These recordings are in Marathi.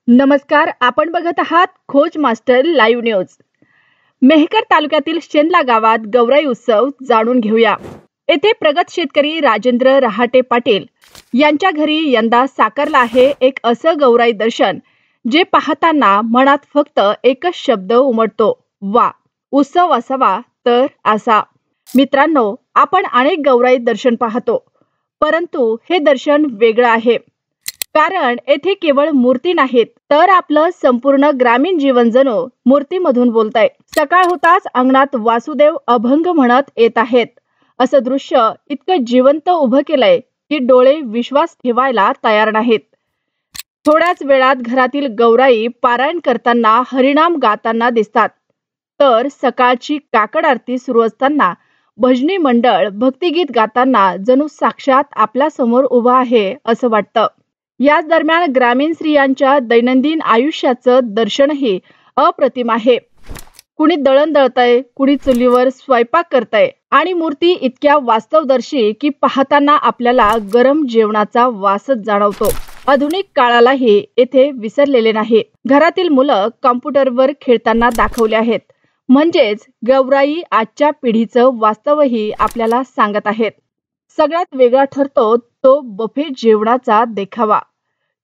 नमस्कार. आपण बघत आहात खोज मास्टर लाईव्ह न्यूज. मेहकर तालुक्यातील शेंदला गावात गौराई उत्सव जाणून घेऊया. येथे प्रगत शेतकरी राजेंद्र रहाटे पाटील यांच्या घरी यंदा साकारलं आहे एक असं गौराई दर्शन जे पाहताना मनात फक्त एकच शब्द उमटतो, वा. उत्सव असावा तर असा. मित्रांनो, आपण अनेक गौराई दर्शन पाहतो, परंतु हे दर्शन वेगळं आहे. कारण येथे केवळ मूर्ती नाहीत, तर आपलं संपूर्ण ग्रामीण जीवन जणू मूर्तीमधून बोलतंय. सकाळ होताच अंगणात वासुदेव अभंग म्हणत येत आहेत. असं दृश्य इतकं जिवंत उभं केलंय की डोळे विश्वास ठेवायला तयार नाहीत. थोड्याच वेळात घरातील गौराई पारायण करताना हरिनाम गाताना दिसतात, तर सकाळची काकड आरती सुरू असताना भजनी मंडळ भक्तिगीत गाताना जणू साक्षात आपल्या समोर उभा आहे असं वाटतं. याच दरम्यान ग्रामीण स्त्रियांच्या दैनंदिन आयुष्याचं दर्शनही अप्रतिम आहे. कुणी दळण दळतंय, कुणी चुलीवर स्वयंपाक करतंय आणि मूर्ती इतक्या वास्तवदर्शी की पाहताना आपल्याला गरम जेवणाचा वासच जाणवतो. आधुनिक काळालाही येथे विसरलेले नाही. घरातील मुलं कॉम्प्युटरवर खेळताना दाखवले आहेत. म्हणजेच गौराई आजच्या पिढीचं वास्तवही आपल्याला सांगत आहेत. सगळ्यात वेगळा ठरतो तो बफे जेवणाचा देखावा.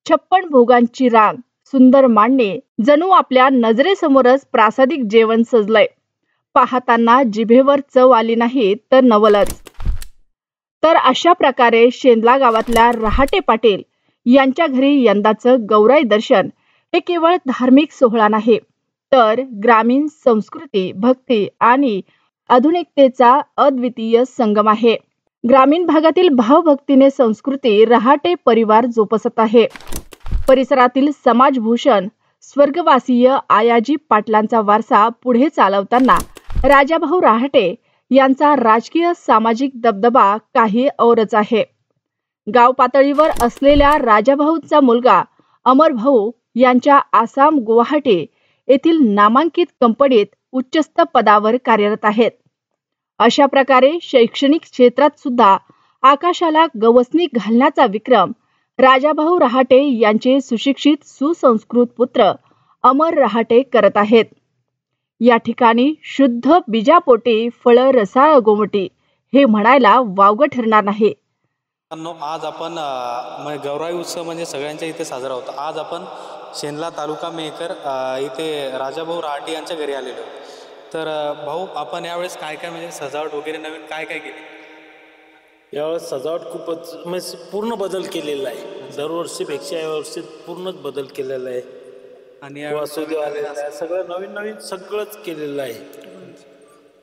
56 भोगांची रांग, सुंदर मांडणी, जणू आपल्या नजरेसमोरच प्रासादिक जेवण सजलंय. पाहताना जिभेवर चव आली नाही तर नवलच. तर अशा प्रकारे शेंदला गावातल्या रहाटे पाटील यांच्या घरी यंदाचं गौराई दर्शन हे केवळ धार्मिक सोहळा नाही, तर ग्रामीण संस्कृती, भक्ती आणि आधुनिकतेचा अद्वितीय संगम आहे. ग्रामीण भागातील भावभक्तीने संस्कृती रहाटे परिवार जोपासत आहे. परिसरातील समाजभूषण स्वर्गवासीय आयाजी पाटलांचा वारसा पुढे चालवताना राजाभाऊ रहाटे यांचा राजकीय सामाजिक दबदबा काही औरच आहे. गाव पातळीवर असलेल्या राजाभाऊंचा मुलगा अमरभाऊ यांच्या आसाम गुवाहाटी येथील नामांकित कंपनीत उच्चस्थ पदावर कार्यरत आहेत. अशा प्रकारे शैक्षणिक क्षेत्रात सुद्धा आकाशाला गवसणी घालण्याचा विक्रम राजाभाऊ रहाटे यांचे सुशिक्षित सुसंस्कृत पुत्र अमर रहाटे करत आहेत. या ठिकाणी शुद्ध बीजापोटी फळ रसाळ गोमटी हे म्हणायला वावगं ठरणार नाही. आज आपण गौराई उत्सव म्हणजे सगळ्यांच्या इथे साजरा होता. आज आपण शेंदला तालुका मेहकर इथे राजाभाऊ रहाटे यांच्या घरी आलेलो. तर भाऊ, आपण यावेळेस काय काय म्हणजे सजावट वगैरे नवीन काय काय केली? यावेळेस सजावट खूपच म्हणजे पूर्ण बदल केलेला आहे. दरवर्षीपेक्षा यावर्षी पूर्णच बदल केलेला आहे. आणि वासुदेव आलेला आहे, सगळं नवीन नवीन सगळंच केलेलं आहे.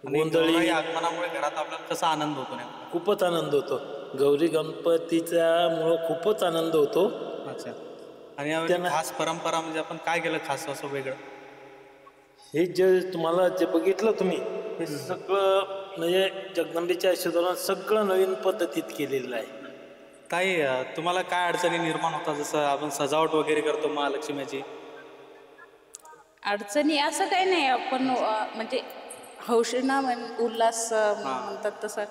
गोंधळी आगमनामुळे घरात आपल्याला कसा आनंद होतो? खूपच आनंद होतो. गौरी गणपतीच्या मुळे खूपच आनंद होतो. अच्छा. आणि यावेळी खास परंपरा म्हणजे आपण काय केलं खास असं वेगळं? हे जे तुम्हाला जे बघितलं तुम्ही, हे सगळं म्हणजे जगदंबेच्या आशीर्वादाने सगळं नवीन पद्धतीत केलेलं आहे. काही तुम्हाला काय अडचणी निर्माण होतात जसं आपण सजावट वगैरे करतो महालक्ष्मीची? अडचणी असं काही नाही. आपण म्हणजे हौशेना उल्हास म्हणतात तसं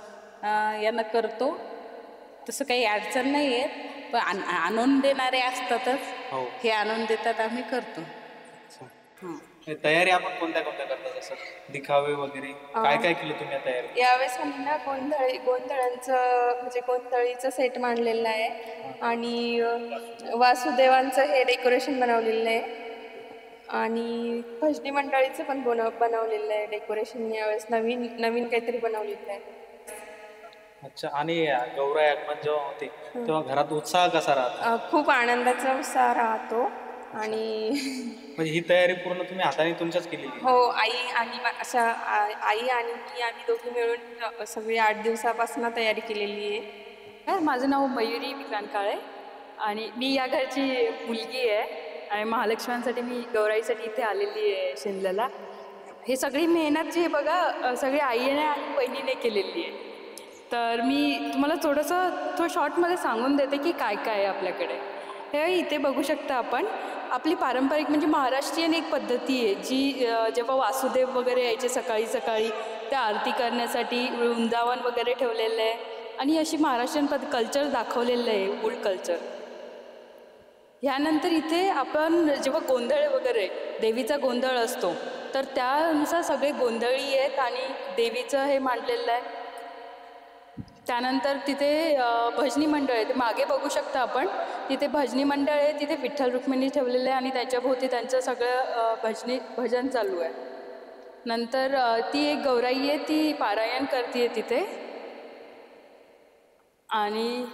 यांना करतो. तसं काही अडचण नाही आहे. पण आणून देणारे असतातच. हो. हे आणून देतात, आम्ही करतो. तयारी आपण कोणत्या कोणत्या करता? जसं दिखावे वगैरे काय काय केलं तुम्ही तयारी? यावेळेस आम्ही ना गोंधळांचं म्हणजे गोंधळीचं सेट मांडलेलं आहे आणि वासुदेवांचं हे डेकोरेशन बनवलेलं आहे आणि भजनी मंडळीचं पण बनवलेलं आहे डेकोरेशन. यावेळेस नवीन नवीन काहीतरी बनवलेलं आहे. अच्छा. आणि गौराई आगमन जेव्हा होते तेव्हा घरात उत्साह कसा राहतो? खूप आनंदाचा उत्साह राहतो. आणि म्हणजे ही तयारी पूर्ण तुम्ही हाताने तुमच्याच केली? हो, आई आणि आई आणि मी आम्ही दोघी मिळून सगळी 8 दिवसापासून तयारी केलेली आहे. माझं नाव मयुरी विक्रांत काळे आणि मी या घरची मुलगी आहे आणि महालक्ष्म्यांसाठी मी गौराईसाठी इथे आलेली आहे शेंदल्याला. हे सगळी मेहनत जी आहे बघा, सगळी आईने आणि बहिणीने केलेली आहे. तर मी तुम्हाला थोडं शॉर्टमध्ये सांगून देते की काय काय आहे आपल्याकडे. हे इथे बघू शकता आपण. आपली पारंपरिक म्हणजे महाराष्ट्रीयन एक पद्धती आहे जी जेव्हा वासुदेव वगैरे यायचे सकाळी सकाळी त्या आरती करण्यासाठी वृंदावन वगैरे ठेवलेलं आहे आणि अशी महाराष्ट्रीयन कल्चर दाखवलेलं आहे, वूड कल्चर. ह्यानंतर इथे आपण जेव्हा गोंधळ वगैरे देवीचा गोंधळ असतो तर त्यानुसार सगळे गोंधळी आहेत आणि देवीचं हे मांडलेलं आहे. त्यानंतर तिथे भजनी मंडळ आहे, ते मागे बघू शकता आपण. तिथे भजनी मंडळ आहे, तिथे विठ्ठल रुक्मिणी ठेवलेलं आहे आणि त्याच्याभोवती त्यांचं सगळं भजन चालू आहे. नंतर ती एक गौराई आहे, ती पारायण करते तिथे. आणि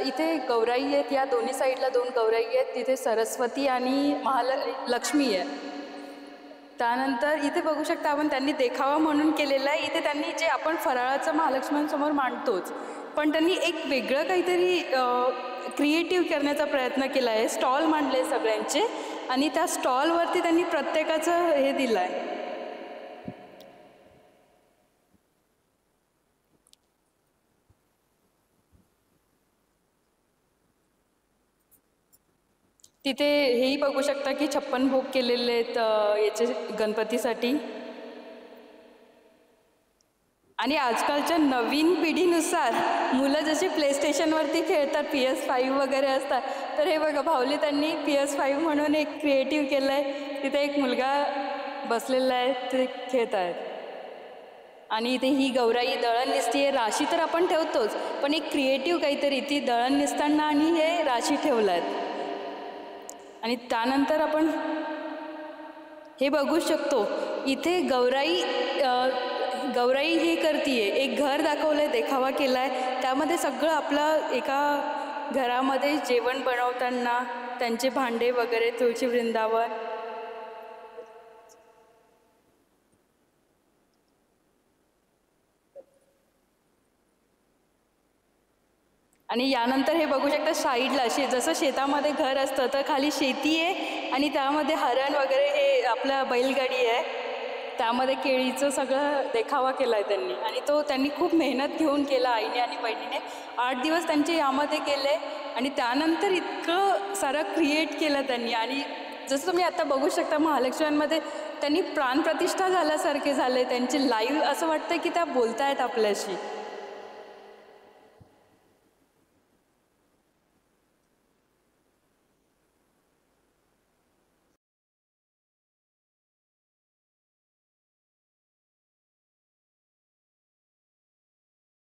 इथे गौराई आहेत, या दोन्ही साईडला 2 गौराई आहेत. तिथे सरस्वती आणि लक्ष्मी आहे. त्यानंतर इथे बघू शकता आपण त्यांनी देखावा म्हणून केलेला आहे. इथे त्यांनी जे आपण फराळाचं महालक्ष्म्यांसमोर मांडतोच, पण त्यांनी एक वेगळं काहीतरी क्रिएटिव्ह करण्याचा प्रयत्न केला आहे. स्टॉल मांडले सगळ्यांचे आणि त्या स्टॉलवरती त्यांनी प्रत्येकाचं हे दिलं आहे. तिथे हेही बघू शकता की 56 भोग केलेले आहेत याचे गणपतीसाठी. आणि आजकालच्या नवीन पिढीनुसार मुलं जसे प्लेस्टेशनवरती खेळतात, PS5 वगैरे असतात, तर हे बघा भावली त्यांनी PS5 म्हणून एक क्रिएटिव्ह केलं आहे. तिथे एक मुलगा बसलेला आहे, ते खेळत आहेत. आणि इथे ही गौराई दळण निसती आहे. राशी तर आपण ठेवतोच, पण एक क्रिएटिव्ह काहीतरी ती दळण निसताना आणि हे राशी ठेवलं आहेत. आणि त्यानंतर आपण हे बघू शकतो इथे गौराई हे करतीये, एक घर दाखवलं आहे, देखावा केला आहे. त्यामध्ये सगळं आपलं एका घरामध्ये जेवण बनवताना त्यांचे भांडे वगैरे, तुळशी वृंदावन. आणि यानंतर हे बघू शकता साईडला जसं शेतामध्ये घर असतं तर खाली शेती आहे आणि त्यामध्ये हरण वगैरे हे आपलं बैलगाडी आहे. त्यामध्ये केळीचं सगळं देखावा केला आहे त्यांनी. आणि तो त्यांनी खूप मेहनत घेऊन केला, आईने आणि बहिणीने. 8 दिवस त्यांचे यामध्ये केले आणि त्यानंतर इतकं सारं क्रिएट केलं त्यांनी. आणि जसं तुम्ही आता बघू शकता महालक्ष्म्यांमध्ये त्यांनी प्राणप्रतिष्ठा झाल्यासारखे झाले. त्यांचे लाईव्ह असं वाटतं की त्या बोलत आहेत आपल्याशी.